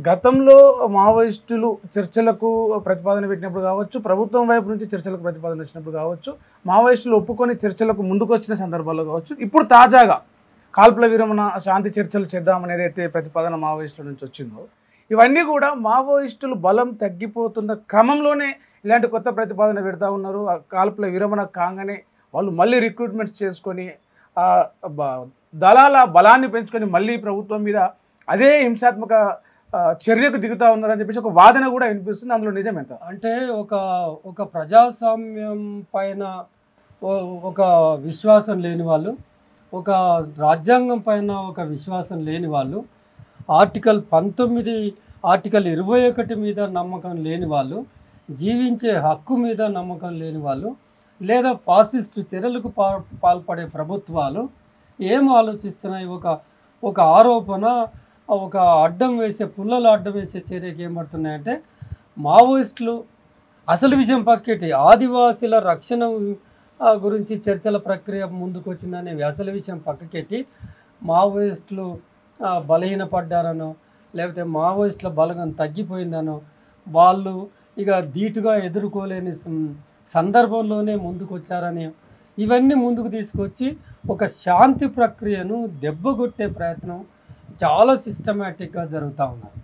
గతంలో మావోయిస్టులు చర్చలకు ప్రతిపాదన పెట్టినప్పుడు కావచ్చు, ప్రభుత్వం వైపు నుంచి చర్చలకు ప్రతిపాదన వచ్చినప్పుడు కావచ్చు, మావోయిస్టులు ఒప్పుకొని చర్చలకు ముందుకు వచ్చిన సందర్భాల్లో కావచ్చు, ఇప్పుడు తాజాగా కాల్పుల విరమణ శాంతి చర్చలు చేద్దామనేది అయితే ప్రతిపాదన మావోయిస్టుల నుంచి వచ్చిందో, ఇవన్నీ కూడా మావోయిస్టులు బలం తగ్గిపోతున్న క్రమంలోనే ఇలాంటి కొత్త ప్రతిపాదన పెడతా ఉన్నారు. కాల్పుల విరమణ కాగానే వాళ్ళు మళ్ళీ రిక్రూట్మెంట్స్ చేసుకొని దళాల బలాన్ని పెంచుకొని మళ్ళీ ప్రభుత్వం మీద అదే హింసాత్మక చర్యకు దిగుతా ఉన్నారని చెప్పేసి ఒక వాదన కూడా వినిపిస్తుంది. అందులో నిజం ఎంత అంటే ఒక ప్రజాస్వామ్యం పైన ఒక విశ్వాసం లేని వాళ్ళు, ఒక రాజ్యాంగం పైన ఒక విశ్వాసం లేని వాళ్ళు, ఆర్టికల్ 19 ఆర్టికల్ 21 మీద నమ్మకం లేని వాళ్ళు, జీవించే హక్కు మీద నమ్మకం లేని వాళ్ళు, లేదా ఫాసిస్టు చర్యలకు పాల్పడే ప్రభుత్వాలు ఏం ఆలోచిస్తున్నాయి? ఒక ఆరోపణ, ఒక అడ్డం వేసే పుల్లలు అడ్డం వేసే చర్యకి ఏం పడుతున్నాయంటే, మావోయిస్టులు అసలు విషయం పక్కేటి ఆదివాసీల రక్షణ గురించి చర్చల ప్రక్రియ ముందుకు వచ్చిందనే అసలు విషయం పక్కకెట్టి మావోయిస్టులు బలహీనపడ్డారనో, లేకపోతే మావోయిస్టుల బలగం తగ్గిపోయిందనో, వాళ్ళు ఇక ధీటుగా ఎదుర్కోలేని సందర్భంలోనే ముందుకు వచ్చారని, ఇవన్నీ ముందుకు తీసుకొచ్చి ఒక శాంతి ప్రక్రియను దెబ్బగొట్టే ప్రయత్నం చాలా సిస్టమేటిక్గా జరుగుతూ ఉన్నారు.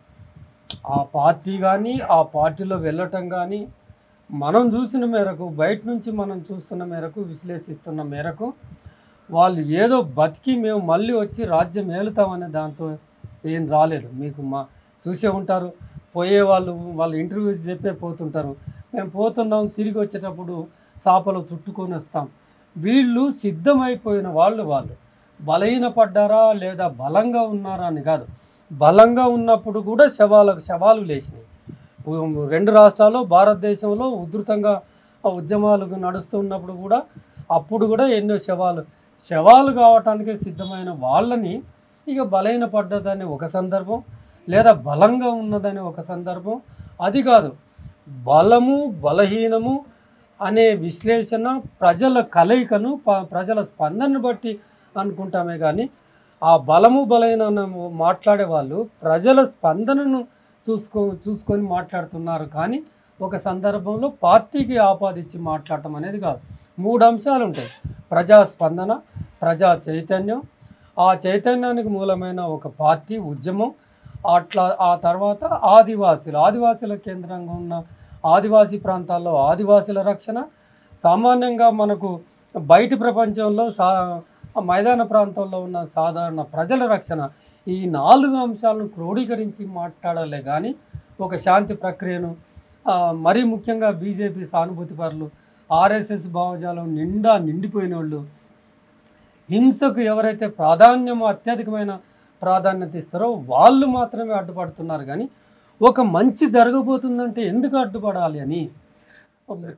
ఆ పార్టీ కానీ, ఆ పార్టీలో వెళ్ళటం కానీ, మనం చూసిన మేరకు, బయట నుంచి మనం చూస్తున్న మేరకు, విశ్లేషిస్తున్న మేరకు, వాళ్ళు ఏదో బతికి మేము మళ్ళీ వచ్చి రాజ్యం ఏలుతామనే దాంతో ఏం రాలేదు. మీకు చూసే ఉంటారు, పోయేవాళ్ళు వాళ్ళ ఇంటర్వ్యూస్ చెప్పే పోతుంటారు, మేము పోతున్నాం, తిరిగి వచ్చేటప్పుడు సాపలు చుట్టుకొని వస్తాం. వీళ్ళు సిద్ధమైపోయిన వాళ్ళు బలహీనపడ్డారా లేదా బలంగా ఉన్నారా అని కాదు. బలంగా ఉన్నప్పుడు కూడా శవాలు లేచినాయి. 2 రాష్ట్రాల్లో, భారతదేశంలో ఉధృతంగా ఉద్యమాలు నడుస్తున్నప్పుడు కూడా అప్పుడు కూడా ఎన్నో శవాలు కావటానికి సిద్ధమైన వాళ్ళని ఇక బలహీనపడ్డదని ఒక సందర్భం, లేదా బలంగా ఉన్నదని ఒక సందర్భం. అది కాదు, బలము బలహీనము అనే విశ్లేషణ ప్రజల కలయికను, ప్రజల స్పందనను బట్టి అనుకుంటామే కానీ, ఆ బలము బలహీనము మాట్లాడే వాళ్ళు ప్రజల స్పందనను చూసుకొని మాట్లాడుతున్నారు. కానీ ఒక సందర్భంలో పార్టీకి ఆపాదించి మాట్లాడటం అనేది కాదు. 3 అంశాలు ఉంటాయి: ప్రజా స్పందన, ప్రజా చైతన్యం, ఆ చైతన్యానికి మూలమైన ఒక పార్టీ ఉద్యమం, ఆ తర్వాత ఆదివాసీల కేంద్రంగా ఉన్న ఆదివాసీ ప్రాంతాల్లో ఆదివాసీల రక్షణ, సామాన్యంగా మనకు బయటి ప్రపంచంలో మైదాన ప్రాంతంలో ఉన్న సాధారణ ప్రజల రక్షణ. ఈ 4 అంశాలను క్రోడీకరించి మాట్లాడాలే కానీ ఒక శాంతి ప్రక్రియను, మరీ ముఖ్యంగా బీజేపీ సానుభూతి పరులు, ఆర్ఎస్ఎస్ భావజాలం నిండిపోయిన వాళ్ళు, హింసకు ఎవరైతే అత్యధికమైన ప్రాధాన్యత ఇస్తారో వాళ్ళు మాత్రమే అడ్డుపడుతున్నారు. కానీ ఒక మంచి జరగబోతుందంటే ఎందుకు అడ్డుపడాలి అని,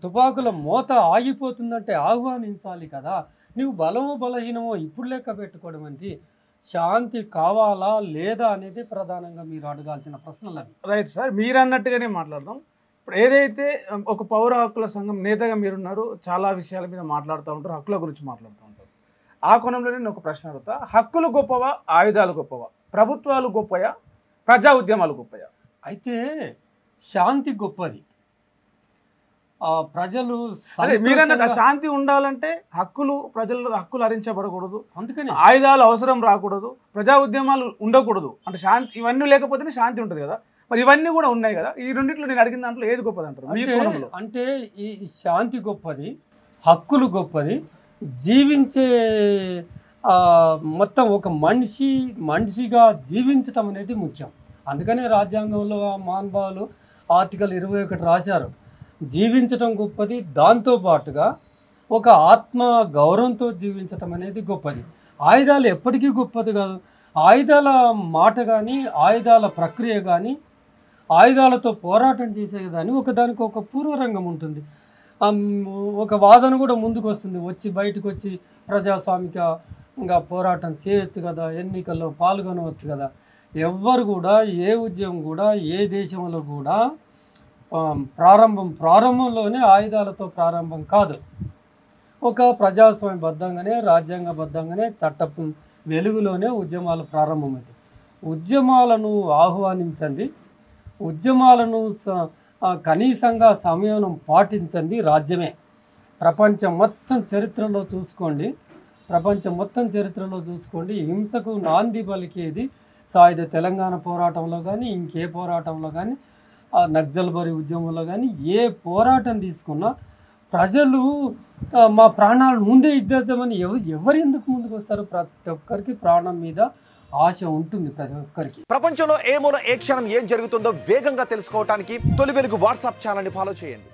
తుపాకుల మోత ఆగిపోతుందంటే ఆహ్వానించాలి కదా. నువ్వు బలమో బలహీనమో ఇప్పుడు లెక్క పెట్టుకోవడం అంటే శాంతి కావాలా లేదా అనేది ప్రధానంగా మీరు అడగాల్సిన ప్రశ్నలు అవి. రైట్ సార్, మీరు అన్నట్టుగానే మాట్లాడదాం. ఇప్పుడు ఏదైతే ఒక పౌర హక్కుల సంఘం నేతగా మీరున్నారు, చాలా విషయాల మీద మాట్లాడుతూ ఉంటారు, హక్కుల గురించి మాట్లాడుతూ ఉంటారు. ఆ కోణంలోనే నేను ఒక ప్రశ్న అడుగుతా. హక్కులు గొప్పవా, ఆయుధాలు గొప్పవా? ప్రభుత్వాలు గొప్పయా, ప్రజా ఉద్యమాలు గొప్పయా? అయితే శాంతి గొప్పది. ప్రజలు మీరన్నట్టు శాంతి ఉండాలంటే ప్రజల హక్కులు హరించబడకూడదు, అందుకని ఆయుధాలు అవసరం రాకూడదు, ప్రజా ఉద్యమాలు ఉండకూడదు. అంటే శాంతి, ఇవన్నీ లేకపోతేనే శాంతి ఉంటుంది కదా. మరి ఇవన్నీ కూడా ఉన్నాయి కదా. ఈ రెండిట్లో నేను అడిగిన దాంట్లో ఏది గొప్పది అంటారు? అంటే ఈ శాంతి గొప్పది, హక్కులు గొప్పది, జీవించే మొత్తం ఒక మనిషిగా జీవించటం అనేది ముఖ్యం. అందుకనే రాజ్యాంగంలో మహానుభావులు ఆర్టికల్ 21 రాశారు, జీవించటం గొప్పది, దాంతోపాటుగా ఒక ఆత్మ గౌరవంతో జీవించటం అనేది గొప్పది. ఆయుధాలు ఎప్పటికీ గొప్పది కాదు. ఆయుధాల మాట కానీ, ఆయుధాల ప్రక్రియ కానీ, ఆయుధాలతో పోరాటం చేసేది కానీ ఒకదానికి ఒక పూర్వరంగం ఉంటుంది. ఒక వాదన కూడా ముందుకు వస్తుంది, బయటకు వచ్చి ప్రజాస్వామికంగా పోరాటం చేయొచ్చు కదా, ఎన్నికల్లో పాల్గొనవచ్చు కదా. ఎవ్వరు కూడా, ఏ ఉద్యమం కూడా, ఏ దేశంలో కూడా ప్రారంభంలోనే ఆయుధాలతో ప్రారంభం కాదు. ఒక ప్రజాస్వామ్యబద్ధంగానే, రాజ్యాంగబద్ధంగానే, చట్టం వెలుగులోనే ఉద్యమాలు ప్రారంభమవుతాయి. ఉద్యమాలను ఆహ్వానించండి, ఉద్యమాలను కనీసంగా సంయమనం పాటించండి రాజ్యమే. ప్రపంచం మొత్తం చరిత్రలో చూసుకోండి, హింసకు నాంది పలికేది సాయుధ తెలంగాణ పోరాటంలో కానీ, ఇంకే పోరాటంలో కానీ, నక్సల్బరీ ఉద్యమంలో కానీ, ఏ పోరాటం తీసుకున్నా ప్రజలు మా ప్రాణాలు ముందే ఇద్దేద్దామని ఎవరు ఎందుకు ముందుకు వస్తారు? ప్రతి ఒక్కరికి ప్రాణం మీద ఆశ ఉంటుంది ప్రతి ఒక్కరికి. ప్రపంచంలో ఏ మూల ఏ క్షణం ఏం జరుగుతుందో వేగంగా తెలుసుకోవడానికి తొలి వెలుగు వాట్సాప్ ఛానల్ని ఫాలో చేయండి.